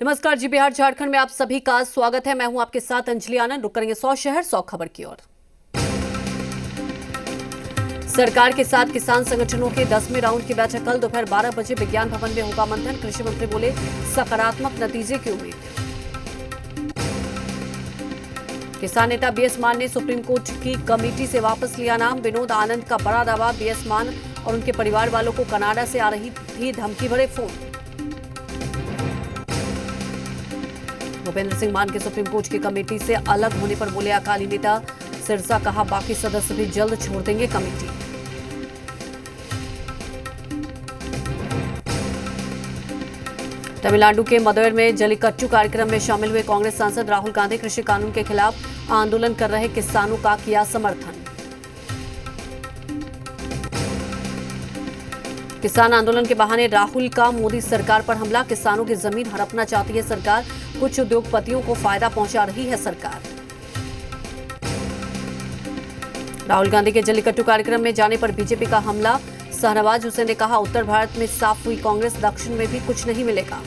नमस्कार जी, बिहार झारखंड में आप सभी का स्वागत है। मैं हूं आपके साथ अंजलि आनंद। रुक करेंगे 100 शहर 100 खबर की ओर। सरकार के साथ किसान संगठनों के 10वें राउंड की बैठक कल दोपहर 12 बजे विज्ञान भवन में होगा मंथन। कृषि मंत्री बोले सकारात्मक नतीजे की उम्मीद। किसान नेता बीएस मान ने सुप्रीम कोर्ट की कमेटी से वापस लिया नाम। विनोद आनंद का बड़ा दावा, बीएस मान और उनके परिवार वालों को कनाडा से आ रही थी धमकी भरे फोन। भूपेंद्र सिंह मान के सुप्रीम कोर्ट की कमेटी से अलग होने पर बोले अकाली नेता सिरसा, कहा बाकी सदस्य भी जल्द छोड़ देंगे कमेटी। तमिलनाडु के मदुरै में जल्लीकट्टू कार्यक्रम में शामिल हुए कांग्रेस सांसद राहुल गांधी कृषि कानून के खिलाफ आंदोलन कर रहे किसानों का किया समर्थन। किसान आंदोलन के बहाने राहुल का मोदी सरकार पर हमला। किसानों की जमीन हड़पना चाहती है सरकार, कुछ उद्योगपतियों को फायदा पहुंचा रही है सरकार। राहुल गांधी के जल्लीकट्टू कार्यक्रम में जाने पर बीजेपी का हमला। शाहनवाज हुसैन ने कहा उत्तर भारत में साफ हुई कांग्रेस, दक्षिण में भी कुछ नहीं मिलेगा।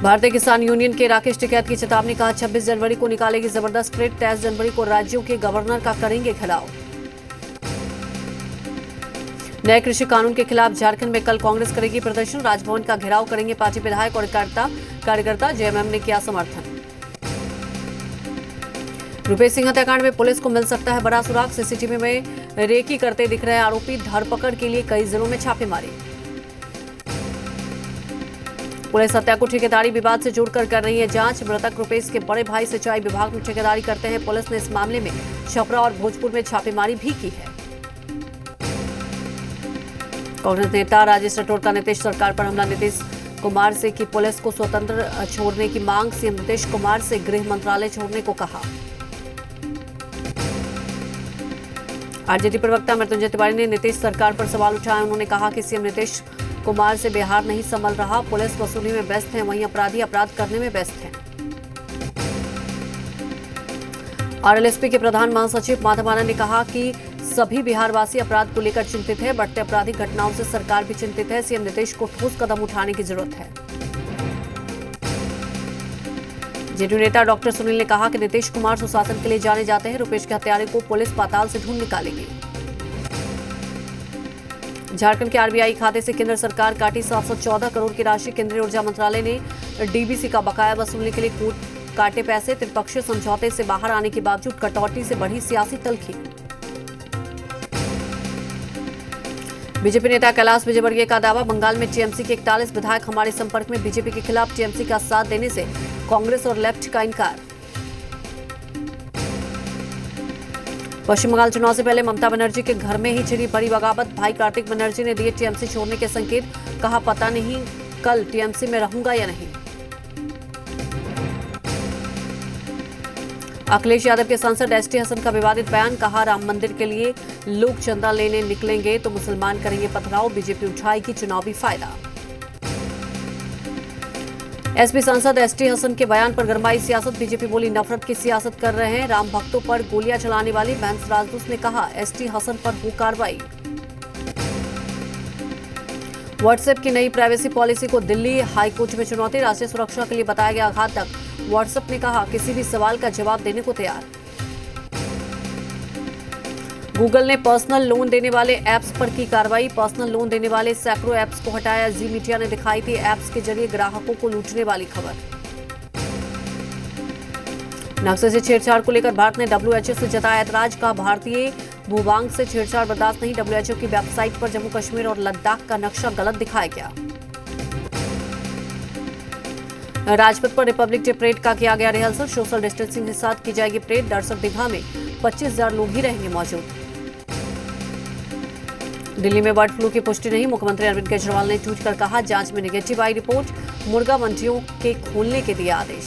भारतीय किसान यूनियन के राकेश टिकैत की चेतावनी, कहा 26 जनवरी को निकालेगी जबरदस्त रेड, 23 जनवरी को राज्यों के गवर्नर का करेंगे घेराव। नए कृषि कानून के खिलाफ झारखंड में कल कांग्रेस करेगी प्रदर्शन। राजभवन का घेराव करेंगे पार्टी विधायक और कार्यकर्ता। जेएमएम ने किया समर्थन। रुपेश सिंह हत्याकांड में पुलिस को मिल सकता है बड़ा सुराग। सीसीटीवी में रेकी करते दिख रहे आरोपी, धरपकड़ के लिए कई जिलों में छापेमारी। पुलिस हत्या को ठेकेदारी विवाद से जोड़कर कर रही है जांच। मृतक रुपेश के बड़े भाई सिंचाई विभाग में ठेकेदारी करते हैं। पुलिस ने इस मामले में छपरा और भोजपुर में छापेमारी भी की है। कांग्रेस नेता राजेश राठौर का नीतीश सरकार पर हमला। नीतीश कुमार से की पुलिस को स्वतंत्र छोड़ने की मांग। सीएम नीतीश कुमार से गृह मंत्रालय छोड़ने को कहा। आरजेडी प्रवक्ता मृत्युंजय तिवारी ने नीतीश सरकार पर सवाल उठाए। उन्होंने कहा कि सीएम नीतीश कुमार से बिहार नहीं संभल रहा। पुलिस वसूली में व्यस्त है, वहीं अपराधी अपराध करने में व्यस्त हैं। आरएलएसपी के प्रधान महासचिव माधव आनंद ने कहा कि सभी बिहारवासी अपराध को लेकर चिंतित है। बढ़ते आपराधिक घटनाओं से सरकार भी चिंतित है। सीएम नीतीश को ठोस कदम उठाने की जरूरत है। जेडीयू नेता डॉक्टर सुनील ने कहा कि नीतीश कुमार सुशासन के लिए जाने जाते हैं। रुपेश के हत्यारे को पुलिस पाताल से ढूंढ निकालेगी। झारखंड के आरबीआई खाते से केंद्र सरकार काटी 714 करोड़ की राशि। केंद्रीय ऊर्जा मंत्रालय ने डीबीसी का बकाया वसूलने के लिए कोर्ट काटे पैसे। त्रिपक्षीय समझौते से बाहर आने के बावजूद कटौती से बढ़ी सियासी तल्खी। बीजेपी नेता कैलाश विजयवर्गीय का दावा, बंगाल में टीएमसी के 41 विधायक हमारे संपर्क में। बीजेपी के खिलाफ टीएमसी का साथ देने से कांग्रेस और लेफ्ट का इनकार। पश्चिम बंगाल चुनाव से पहले ममता बनर्जी के घर में ही छिड़ी बड़ी बगावत। भाई कार्तिक बनर्जी ने दिए टीएमसी छोड़ने के संकेत। कहा पता नहीं कल टीएमसी में रहूंगा या नहीं। अखिलेश यादव के सांसद एसटी हसन का विवादित बयान। कहा राम मंदिर के लिए लोग चंदा लेने निकलेंगे तो मुसलमान करेंगे पथराव। बीजेपी उठाएगी चुनावी फायदा। एसपी सांसद एसटी हसन के बयान पर गरमाई सियासत। बीजेपी बोली नफरत की सियासत कर रहे हैं। राम भक्तों पर गोलियां चलाने वाली महंत राजदूत ने कहा एसटी हसन पर हो कार्रवाई। व्हाट्सएप की नई प्राइवेसी पॉलिसी को दिल्ली हाईकोर्ट में चुनौती। राष्ट्रीय सुरक्षा के लिए बताया गया घातक। व्हाट्सएप ने कहा किसी भी सवाल का जवाब देने को तैयार। गूगल ने पर्सनल लोन देने वाले ऐप्स पर की कार्रवाई। पर्सनल लोन देने वाले सैकड़ों ऐप्स को हटाया। जी मीडिया ने दिखाई थी ऐप्स के जरिए ग्राहकों को लूटने वाली खबर। नक्सल से छेड़छाड़ को लेकर भारत ने डब्ल्यूएचओ से जताया ऐतराज। का भारतीय भूभाग से छेड़छाड़ बर्दाश्त नहीं। डब्ल्यूएचओ की वेबसाइट पर जम्मू कश्मीर और लद्दाख का नक्शा गलत दिखाया गया। राजपथ पर रिपब्लिक डे परेड का किया गया रिहर्सल। सोशल डिस्टेंसिंग के साथ की जाएगी परेड। दरअसल दीघा में 25,000 लोग ही रहेंगे मौजूद। दिल्ली में बर्ड फ्लू की पुष्टि नहीं। मुख्यमंत्री अरविंद केजरीवाल ने ट्वीट कर कहा जांच में नेगेटिव आई रिपोर्ट। मुर्गा मंडियों के खोलने के दिए आदेश।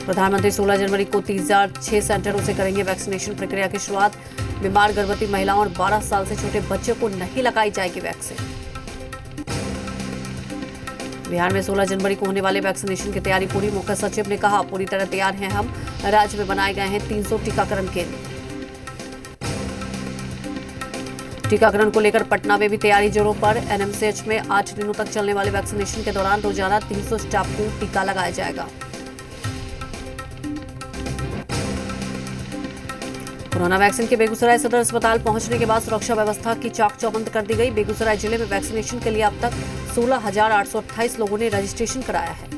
प्रधानमंत्री 16 जनवरी को 30,006 सेंटरों से करेंगे वैक्सीनेशन प्रक्रिया की शुरुआत। बीमार गर्भवती महिलाओं और 12 साल से छोटे बच्चों को नहीं लगाई जाएगी वैक्सीन। बिहार में 16 जनवरी को होने वाले वैक्सीनेशन की तैयारी पूरी। मुख्य सचिव ने कहा पूरी तरह तैयार हैं हम। राज्य में बनाए गए हैं 300 टीकाकरण केंद्र। टीकाकरण को लेकर पटना में भी तैयारी जोरों पर। एनएमसीएच में 8 दिनों तक चलने वाले वैक्सीनेशन के दौरान रोजाना 300 स्टाफ को टीका लगाया जाएगा। कोरोना वैक्सीन के बेगूसराय सदर अस्पताल पहुंचने के बाद सुरक्षा व्यवस्था की चाक चौबंद कर दी गई। बेगूसराय जिले में वैक्सीनेशन के लिए अब तक 16,828 लोगों ने रजिस्ट्रेशन कराया है।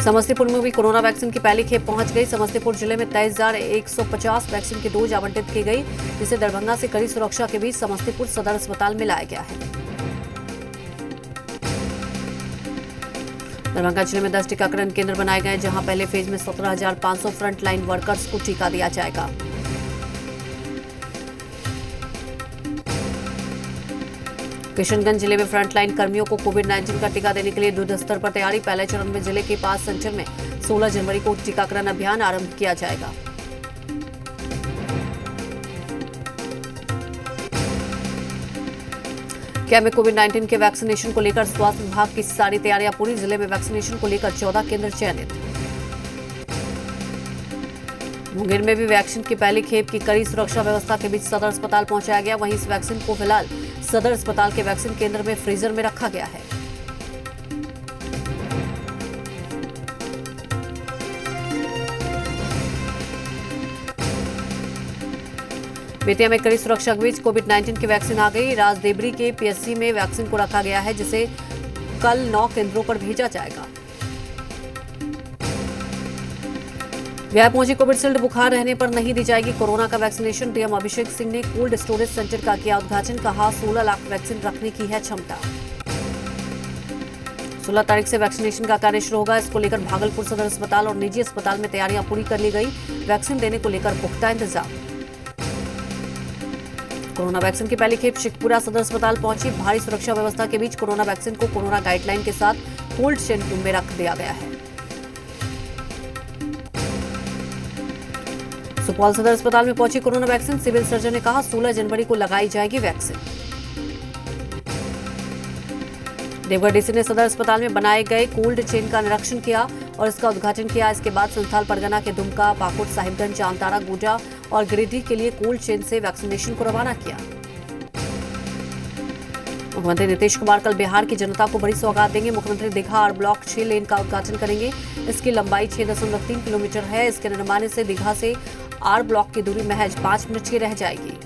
समस्तीपुर में भी कोरोना वैक्सीन की पहली खेप पहुंच गई। समस्तीपुर जिले में 23,150 वैक्सीन की डोज आवंटित की गई, जिसे दरभंगा से कड़ी सुरक्षा के बीच समस्तीपुर सदर अस्पताल में लाया गया है। दरभंगा जिले में 10 टीकाकरण केंद्र बनाए गए, जहां पहले फेज में 17,500 फ्रंटलाइन वर्कर्स को टीका दिया जाएगा। किशनगंज जिले में फ्रंटलाइन कर्मियों को कोविड-19 का टीका देने के लिए युद्ध स्तर पर तैयारी। पहले चरण में जिले के 5 सेंटर में 16 जनवरी को टीकाकरण अभियान आरंभ किया जाएगा। कैंप में कोविड-19 के वैक्सीनेशन को लेकर स्वास्थ्य विभाग की सारी तैयारियां पूरी। जिले में वैक्सीनेशन को लेकर 14 केंद्र चयनित। मुंगेर में भी वैक्सीन की पहली खेप की कड़ी सुरक्षा व्यवस्था के बीच सदर अस्पताल पहुंचाया गया। वहीं इस वैक्सीन को फिलहाल सदर अस्पताल के वैक्सीन केंद्र में फ्रीजर में रखा गया है। बेतिया में कड़ी सुरक्षा के बीच कोविड-19 की वैक्सीन आ गई। राजदेवरी के पीएससी में वैक्सीन को रखा गया है, जिसे कल 9 केंद्रों पर भेजा जाएगा। गया पहुंची कोविडशील्ड बुखार रहने पर नहीं दी जाएगी कोरोना का वैक्सीनेशन। डीएम अभिषेक सिंह ने कोल्ड स्टोरेज सेंटर का किया उद्घाटन। कहा 16 लाख वैक्सीन रखने की है क्षमता। 16 तारीख से वैक्सीनेशन का कार्य शुरू होगा। इसको लेकर भागलपुर सदर अस्पताल और निजी अस्पताल में तैयारियां पूरी कर ली गई। वैक्सीन देने को लेकर पुख्ता इंतजाम। कोरोना वैक्सीन की पहली खेप शेखपुरा सदर अस्पताल पहुंची। भारी सुरक्षा व्यवस्था के बीच कोरोना वैक्सीन को कोरोना गाइडलाइन के साथ कोल्ड चेन में रख दिया गया है। सुपौल सदर अस्पताल में पहुंची कोरोना वैक्सीन। सिविल सर्जन ने कहा 16 जनवरी को लगाई जाएगी वैक्सीन। देवघर डीसी ने सदर अस्पताल में बनाए गए कोल्ड चेन का निरीक्षण किया और इसका उद्घाटन किया। इसके बाद संथाल परगना के दुमका, पाकुड़, साहिबगंज, जामताड़ा, गोड्डा और गिरिडीह के लिए कोल्ड चेन से वैक्सीनेशन को रवाना किया। मुख्यमंत्री नीतीश कुमार कल बिहार की जनता को बड़ी सौगात देंगे। मुख्यमंत्री दीघा आर ब्लॉक 6 लेन का उद्घाटन करेंगे। इसकी लंबाई 6.3 किलोमीटर है। इसके निर्माण से दीघा से आर ब्लॉक की दूरी महज 5 मिनट की रह जाएगी।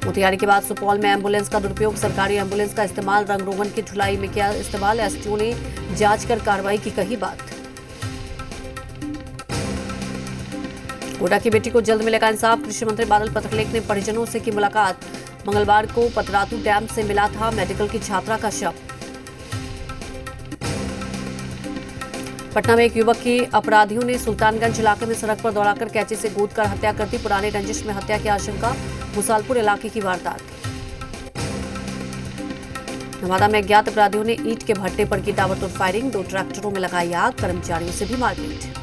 मोतिहारी के बाद सुपौल में एम्बुलेंस का दुरुपयोग। सरकारी एम्बुलेंस का इस्तेमाल रंग रोगन की ढुलाई में किया इस्तेमाल। एसटीओ ने जांच कर कार्रवाई की कही बात। गोड्डा की बेटी को जल्द मिलेगा इंसाफ। कृषि मंत्री बादल पत्रलेख ने परिजनों से की मुलाकात। मंगलवार को पतरातू डैम से मिला था मेडिकल की छात्रा का शव। पटना में एक युवक की अपराधियों ने सुल्तानगंज इलाके में सड़क पर दौड़ाकर कैंची से गोदकर हत्या कर दी। पुराने रंजिश में हत्या की आशंका। मुसालपुर इलाके की वारदात। नवादा में अज्ञात अपराधियों ने ईंट के भट्टे पर की ताबड़तोड़ फायरिंग। 2 ट्रैक्टरों में लगाई आग। कर्मचारियों से भी मारपीट।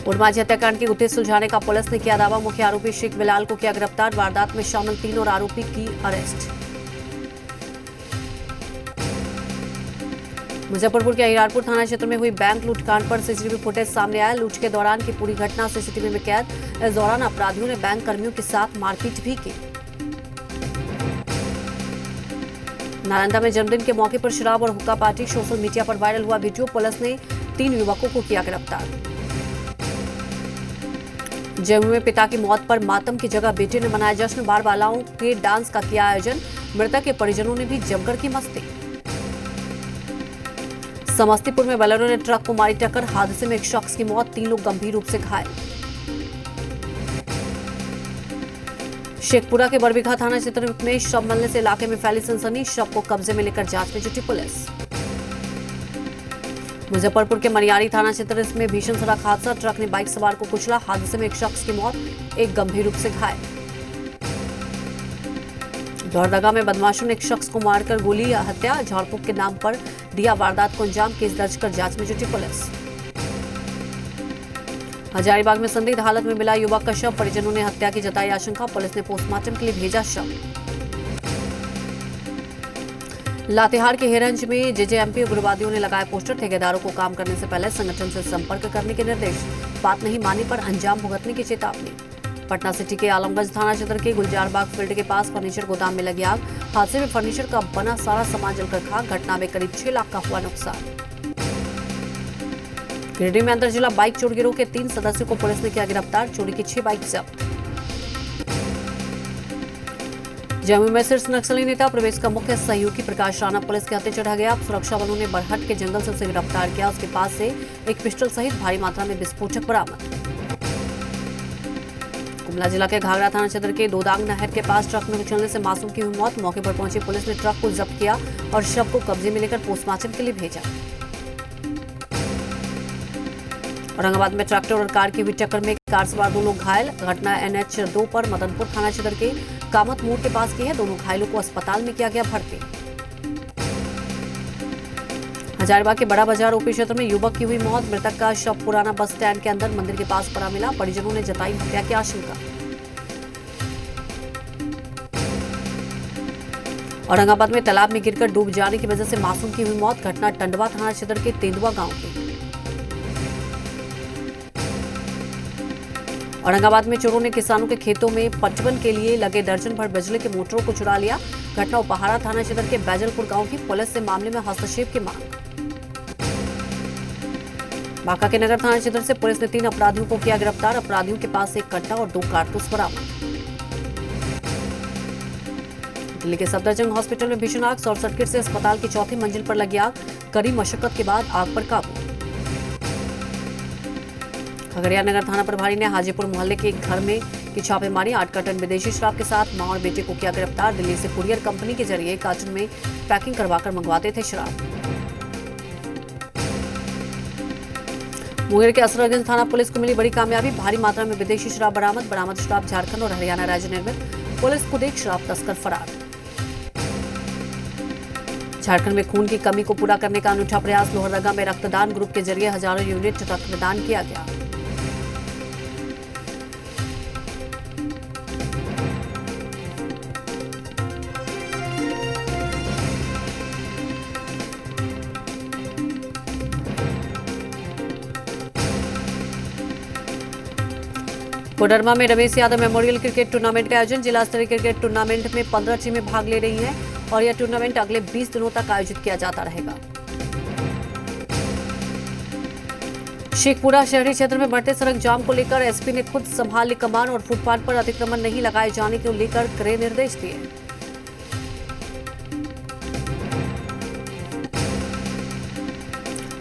उड़माझी हत्याकांड की गुत्थी सुलझाने का पुलिस ने किया दावा। मुख्य आरोपी शेख बिलाल को किया गिरफ्तार। वारदात में शामिल 3 और आरोपी की अरेस्ट। मुजफ्फरपुर के हिरारपुर थाना क्षेत्र में हुई बैंक लूटकांड पर सीसीटीवी फुटेज सामने आया। लूट के दौरान की पूरी घटना सीसीटीवी में कैद। इस दौरान अपराधियों ने बैंक कर्मियों के साथ मारपीट भी की। नालंदा में जन्मदिन के मौके पर शराब और हुक्का पार्टी। सोशल मीडिया पर वायरल हुआ वीडियो। पुलिस ने 3 युवकों को किया गिरफ्तार। जम्मू में पिता की मौत पर मातम की जगह बेटे ने मनाया जश्न। बार बालाओं के डांस का किया आयोजन। मृतक के परिजनों ने भी जमकर की मस्ती। समस्तीपुर में बोलेरो ने ट्रक को मारी टक्कर। हादसे में एक शख्स की मौत, 3 लोग गंभीर रूप से घायल। शेखपुरा के बरबीघा थाना क्षेत्र में शव मिलने से इलाके में फैली सनसनी। शव को कब्जे में लेकर जांच में जुटी पुलिस। मुजफ्फरपुर के मनियारी थाना क्षेत्र में भीषण सड़क हादसा। ट्रक ने बाइक सवार को कुचला। हादसे में एक शख्स की मौत, एक गंभीर रूप से घायल। लोहरदगा में बदमाशों ने एक शख्स को मारकर गोली हत्या। झाड़फूक के नाम पर दिया वारदात को अंजाम। केस दर्ज कर जांच में जुटी पुलिस। हजारीबाग में संदिग्ध हालत में मिला युवक का शव। परिजनों ने हत्या की जताई आशंका। पुलिस ने पोस्टमार्टम के लिए भेजा शव। लातेहार के हेरंज में जेजेएमपी उग्रवादियों ने लगाए पोस्टर, ठेकेदारों को काम करने से पहले संगठन से संपर्क करने के निर्देश, बात नहीं मानी पर अंजाम भुगतने की चेतावनी। पटना सिटी के आलमगंज थाना क्षेत्र के गुलजारबाग फील्ड के पास फर्नीचर गोदाम में लगी आग, हादसे में फर्नीचर का बना सारा सामान जलकर खाक, घटना में करीब 6 लाख का हुआ नुकसान। गिरिडीह में अंतर जिला बाइक चोर गिरोह के 3 सदस्यों को पुलिस ने किया गिरफ्तार, चोरी की 6 बाइक जब्त। जमुई में शीर्ष नक्सली नेता प्रवेश का मुख्य सहयोगी प्रकाश राणा पुलिस के हत्थे चढ़ा गया। सुरक्षा बलों ने बरहट के जंगल से उसे गिरफ्तार किया। उसके पास से एक पिस्टल सहित भारी मात्रा में विस्फोटक बरामद। गुमला जिला के घाघरा थाना क्षेत्र के दोदांग नहर के पास ट्रक में उछलने से मासूम की हुई मौत। मौके पर पहुंची पुलिस ने ट्रक को जब्त किया और शव को कब्जे में लेकर पोस्टमार्टम के लिए भेजा। औरंगाबाद में ट्रैक्टर और कार की हुई टक्कर में कार सवार 2 लोग घायल। घटना NH 2 पर मदनपुर थाना क्षेत्र के कामत मोड़ के पास की है। दोनों घायलों को अस्पताल में किया गया भर्ती। हजारीबाग के बड़ा बाजार ओपी क्षेत्र में युवक की हुई मौत। मृतक का शव पुराना बस स्टैंड के अंदर मंदिर के पास पड़ा मिला। परिजनों ने जताई हत्या की आशंका। औरंगाबाद में तालाब में गिरकर डूब जाने की वजह से मासूम की हुई मौत। घटना टंडवा थाना क्षेत्र के तेंदुआ गांव की। औरंगाबाद में चोरों ने किसानों के खेतों में पटवन के लिए लगे दर्जन भर बिजली के मोटरों को चुरा लिया। घटना उपहारा थाना क्षेत्र के बैजलपुर गांव की। पुलिस से मामले में हस्तक्षेप की मांग। बांका के नगर थाना क्षेत्र से पुलिस ने 3 अपराधियों को किया गिरफ्तार। अपराधियों के पास एक कट्टा और 2 कारतूस बरामद। दिल्ली के सफदरजंग हॉस्पिटल में भीषण आग। शॉर्ट सर्किट से अस्पताल की 4थी मंजिल पर लगी आग। कड़ी मशक्कत के बाद आग पर काबू। खगड़िया नगर थाना प्रभारी ने हाजीपुर मोहल्ले के एक घर में की छापेमारी। 8 कार्टन विदेशी शराब के साथ मां और बेटे को किया गिरफ्तार। दिल्ली से कुरियर कंपनी के जरिए कार्टन में पैकिंग करवाकर मंगवाते थे शराब। मुंगेर के असरगंज थाना पुलिस को मिली बड़ी कामयाबी। भारी मात्रा में विदेशी शराब बरामद। बरामद शराब झारखंड और हरियाणा राज्य निर्मित। पुलिस खुद एक शराब तस्कर फरार। झारखंड में खून की कमी को पूरा करने का अनूठा प्रयास। लोहरदगा में रक्तदान ग्रुप के जरिए हजारों यूनिट रक्तदान किया गया। कोडरमा में Ramesh Yadav memorial cricket tournament का आयोजन। जिला स्तरीय क्रिकेट टूर्नामेंट में 15 टीमें भाग ले रही हैं और यह टूर्नामेंट अगले 20 दिनों तक आयोजित किया जाता रहेगा। शेखपुरा शहरी क्षेत्र में बढ़ते सड़क जाम को लेकर एसपी ने खुद संभाल ली कमान और फुटपाथ पर अतिक्रमण नहीं लगाए जाने को लेकर कड़े निर्देश दिए।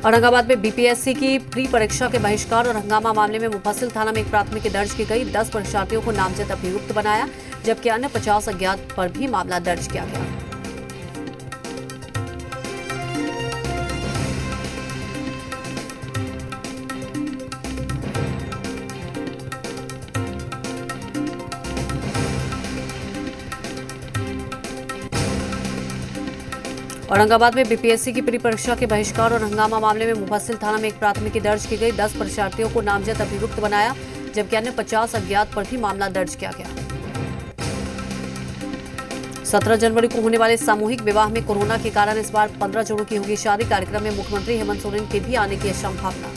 औरंगाबाद में बीपीएससी की प्री परीक्षा के बहिष्कार और हंगामा मामले में मुफस्सिल थाना में एक प्राथमिकी दर्ज की गई। 10 परीक्षार्थियों को नामजद अभियुक्त बनाया, जबकि अन्य 50 अज्ञात पर भी मामला दर्ज किया गया। औरंगाबाद में बीपीएससी की प्री परीक्षा के बहिष्कार और हंगामा मामले में मुफस्सिल थाना में एक प्राथमिकी दर्ज की गई। 10 परीक्षार्थियों को नामजद अभियुक्त बनाया, जबकि अन्य 50 अज्ञात पर भी मामला दर्ज किया गया। 17 जनवरी को होने वाले सामूहिक विवाह में कोरोना के कारण इस बार 15 जोड़ों की होगी शादी। कार्यक्रम में मुख्यमंत्री हेमंत सोरेन के भी आने की संभावना।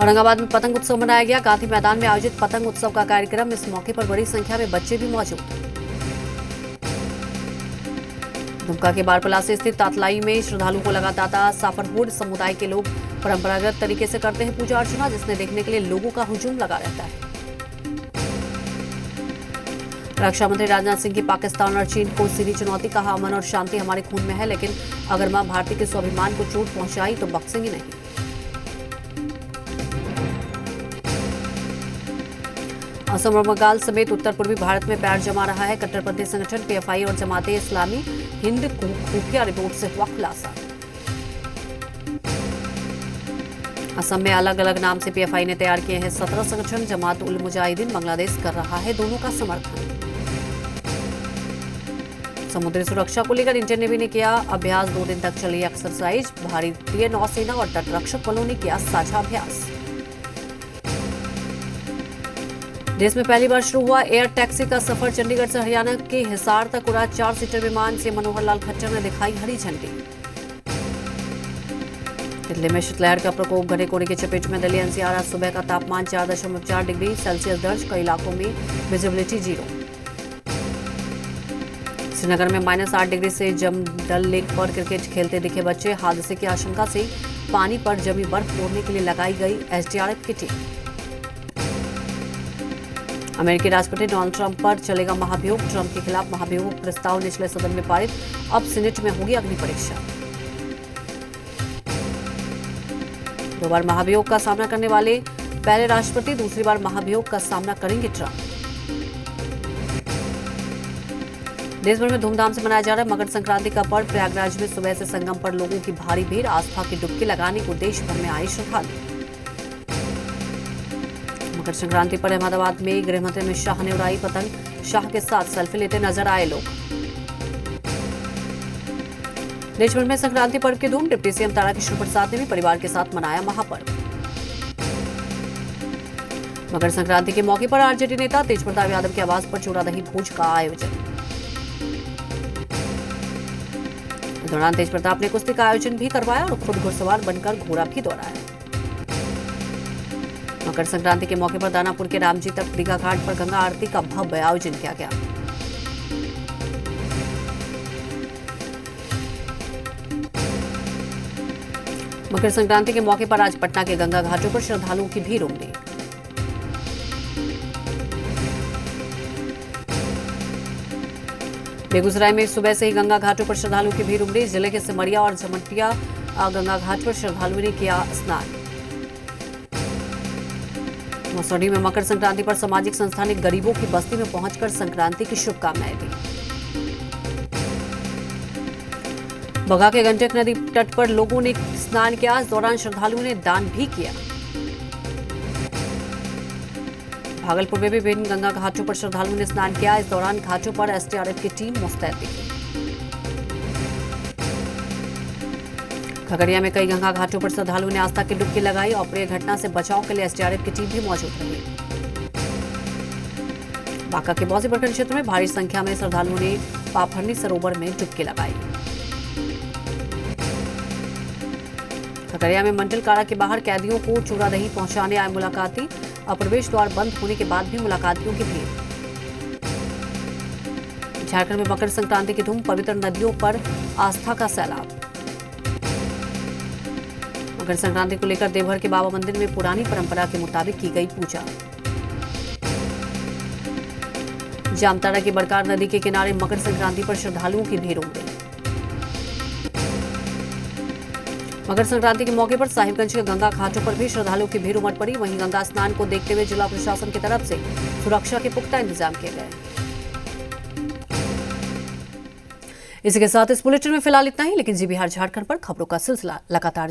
औरंगाबाद में पतंग उत्सव मनाया गया। गांधी मैदान में आयोजित पतंग उत्सव का कार्यक्रम। इस मौके पर बड़ी संख्या में बच्चे भी मौजूद। दुमका के बारपला से स्थित तातलाई में श्रद्धालुओं को लगा तांता। साफरहुड समुदाय के लोग परंपरागत तरीके से करते हैं पूजा अर्चना, जिसने देखने के लिए लोगों का हुजूम लगा रहता है। रक्षा मंत्री राजनाथ सिंह की पाकिस्तान और चीन को सीधी चुनौती। कहा, अमन और शांति हमारे खून में है, लेकिन अगर मां भारती के स्वाभिमान को चोट पहुंचाई तो बख्शेंगे नहीं। असम और बंगाल समेत उत्तर पूर्वी भारत में पैर जमा रहा है कट्टरपंथी संगठन पीएफआई और जमाते इस्लामी हिंद को खुफिया रिपोर्ट से हुआ खुलासा। असम में अलग अलग नाम से पीएफआई ने तैयार किए हैं 17 संगठन। जमात उल मुजाहिदीन बांग्लादेश कर रहा है दोनों का समर्थन। समुद्री सुरक्षा को लेकर इंडियन नेवी ने किया अभ्यास। 2 दिन तक चली एक्सरसाइज। भारतीय नौसेना और तटरक्षक बलों ने किया साझा अभ्यास। देश में पहली बार शुरू हुआ एयर टैक्सी का सफर। चंडीगढ़ से हरियाणा के हिसार तक उड़ा 4 सीटर विमान से मनोहर लाल खट्टर ने दिखाई हरी झंडी। दिल्ली में शीतलहर का प्रकोप, घने कोहरे की चपेट में दिल्ली एनसीआर। आज सुबह का तापमान 4.4 डिग्री सेल्सियस दर्ज, कई इलाकों में विजिबिलिटी 0। श्रीनगर में -8 डिग्री से जम डल लेक पर क्रिकेट खेलते दिखे बच्चे। हादसे की आशंका से पानी पर जमी बर्फ तोड़ने के लिए लगाई गई एसडीआरएफ की टीम। अमेरिकी राष्ट्रपति डोनाल्ड ट्रंप पर चलेगा महाभियोग। ट्रंप के खिलाफ महाभियोग प्रस्ताव निचले सदन में पारित। अब सीनेट में होगी अग्नि परीक्षा। 2 बार महाभियोग का सामना करने वाले पहले राष्ट्रपति, दूसरी बार महाभियोग का सामना करेंगे ट्रंप। देश भर में धूमधाम से मनाया जा रहा है मकर संक्रांति का पर्व। प्रयागराज में सुबह से संगम पर लोगों की भारी भीड़। आस्था की डुबकी लगाने को देश भर में आए श्रद्धालु। मकर संक्रांति पर अहमदाबाद में गृहमंत्री अमित शाह ने उड़ाई पतंग। शाह के साथ सेल्फी लेते नजर आए लोग। देश भर में संक्रांति पर्व की धूम। डिप्टी सीएम ताराकिशोर प्रसाद ने भी परिवार के साथ मनाया महापर्व। मकर संक्रांति के मौके पर आरजेडी नेता तेज प्रताप यादव के आवास पर चूड़ा दही भोज का आयोजन। इस दौरान तेज प्रताप ने कुश्ती का आयोजन भी करवाया और खुद घुड़सवार बनकर घोड़ा भी दौड़ाया। मकर संक्रांति के मौके पर दानापुर के रामजी तक दीघा घाट पर गंगा आरती का भव्य आयोजन किया गया। मकर संक्रांति के मौके पर आज पटना के गंगा घाटों पर श्रद्धालुओं की भीड़ उमड़ी। बेगूसराय में सुबह से ही गंगा घाटों पर श्रद्धालुओं की भीड़ उमड़ी। जिले के सिमरिया और झमटिया गंगा घाट पर श्रद्धालुओं ने किया स्नान। मसौढ़ी में मकर संक्रांति पर सामाजिक संस्था ने गरीबों की बस्ती में पहुंचकर संक्रांति की शुभकामनाएं दी। बगहा के गंडक नदी तट पर लोगों ने स्नान किया। इस दौरान श्रद्धालुओं ने दान भी किया। भागलपुर में भी विभिन्न गंगा घाटों पर श्रद्धालुओं ने स्नान किया। इस दौरान घाटों पर एसडीआरएफ की टीम मुस्तैद दिखी। खगड़िया में कई गंगा घाटों पर श्रद्धालुओं ने आस्था की डुबकी लगाई। अप्रिय घटना से बचाव के लिए एसडीआरएफ की टीम भी मौजूद रही। बांका के बौसी प्रखंड क्षेत्र में भारी संख्या में श्रद्धालुओं ने पापहरनी सरोवर में डुबकी लगाई। खगड़िया में मंडल कारा के बाहर कैदियों को चूड़ा दही पहुंचाने आए मुलाकाती। प्रवेश द्वार बंद होने के बाद भी मुलाकातियों की भीड़। झारखंड में मकर संक्रांति की धूम, पवित्र नदियों पर आस्था का सैलाब। मकर संक्रांति को लेकर देवघर के बाबा मंदिर में पुरानी परंपरा के मुताबिक की गई पूजा। जामताड़ा की बरकार नदी के किनारे मकर संक्रांति पर श्रद्धालुओं की भीड़ उमड़ी। मकर संक्रांति के मौके पर साहिबगंज के गंगा घाटों पर भी श्रद्धालुओं की भीड़ उमड़ पड़ी। वहीं गंगा स्नान को देखते हुए जिला प्रशासन की तरफ से सुरक्षा के पुख्ता इंतजाम किए गए। इसी के साथ इस बुलेटिन में फिलहाल इतना ही, लेकिन जी बिहार झारखंड पर खबरों का सिलसिला लगातार